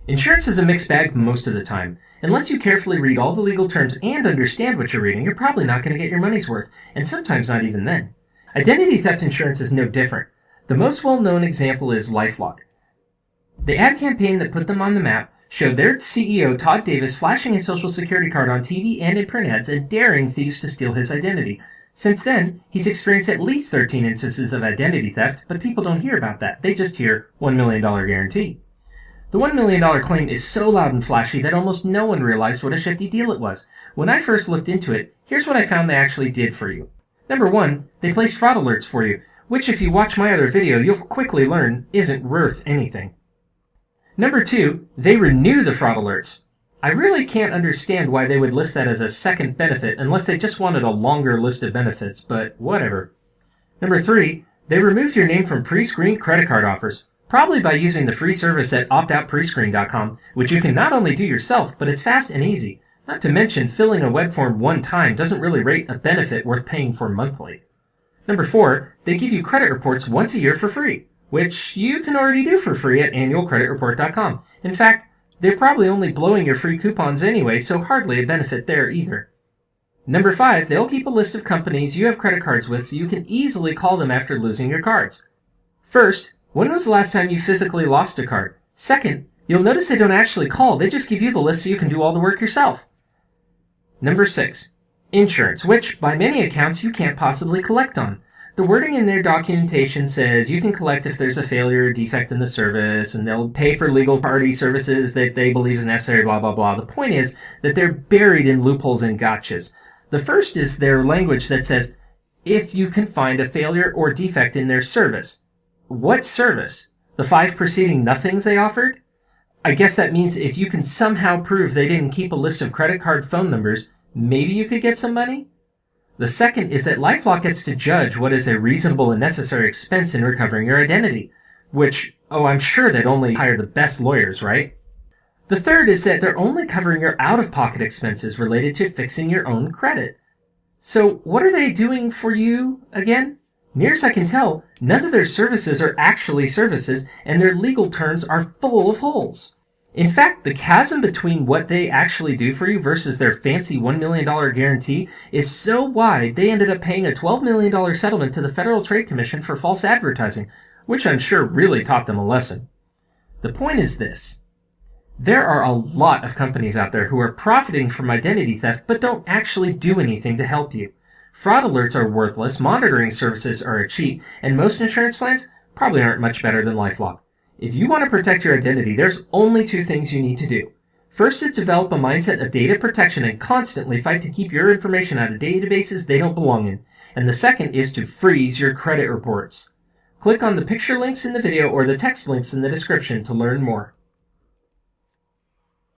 Insurance is a mixed bag most of the time. Unless you carefully read all the legal terms and understand what you're reading, you're probably not going to get your money's worth, and sometimes not even then. Identity theft insurance is no different. The most well-known example is LifeLock. The ad campaign that put them on the map showed their CEO, Todd Davis, flashing his social security card on TV and in print ads and daring thieves to steal his identity. Since then, he's experienced at least 13 instances of identity theft, but people don't hear about that. They just hear $1 million guarantee. The $1 million claim is so loud and flashy that almost no one realized what a shifty deal it was. When I first looked into it, here's what I found they actually did for you. Number one, they placed fraud alerts for you, which if you watch my other video, you'll quickly learn isn't worth anything. Number two, they renew the fraud alerts. I really can't understand why they would list that as a second benefit unless they just wanted a longer list of benefits, but whatever. Number three, they removed your name from pre-screened credit card offers, probably by using the free service at optoutprescreen.com, which you can not only do yourself, but it's fast and easy. Not to mention, filling a web form one time doesn't really rate a benefit worth paying for monthly. Number four, they give you credit reports once a year for free, which you can already do for free at annualcreditreport.com. In fact, they're probably only blowing your free coupons anyway, so hardly a benefit there either. Number five, they'll keep a list of companies you have credit cards with so you can easily call them after losing your cards. First, when was the last time you physically lost a card? Second, you'll notice they don't actually call, they just give you the list so you can do all the work yourself. Number six, insurance, which by many accounts you can't possibly collect on. The wording in their documentation says you can collect if there's a failure or defect in the service, and they'll pay for legal party services that they believe is necessary, blah, blah, blah. The point is that they're buried in loopholes and gotchas. The first is their language that says, if you can find a failure or defect in their service. What service? The 5 preceding nothings they offered? I guess that means if you can somehow prove they didn't keep a list of credit card phone numbers, maybe you could get some money? The second is that LifeLock gets to judge what is a reasonable and necessary expense in recovering your identity, which, I'm sure they'd only hire the best lawyers, right? The third is that they're only covering your out-of-pocket expenses related to fixing your own credit. So what are they doing for you again? Near as I can tell, none of their services are actually services, and their legal terms are full of holes. In fact, the chasm between what they actually do for you versus their fancy $1 million guarantee is so wide they ended up paying a $12 million settlement to the Federal Trade Commission for false advertising, which I'm sure really taught them a lesson. The point is this. There are a lot of companies out there who are profiting from identity theft but don't actually do anything to help you. Fraud alerts are worthless, monitoring services are a cheat, and most insurance plans probably aren't much better than LifeLock. If you want to protect your identity, there's only 2 things you need to do. First is develop a mindset of data protection and constantly fight to keep your information out of databases they don't belong in. And the second is to freeze your credit reports. Click on the picture links in the video or the text links in the description to learn more.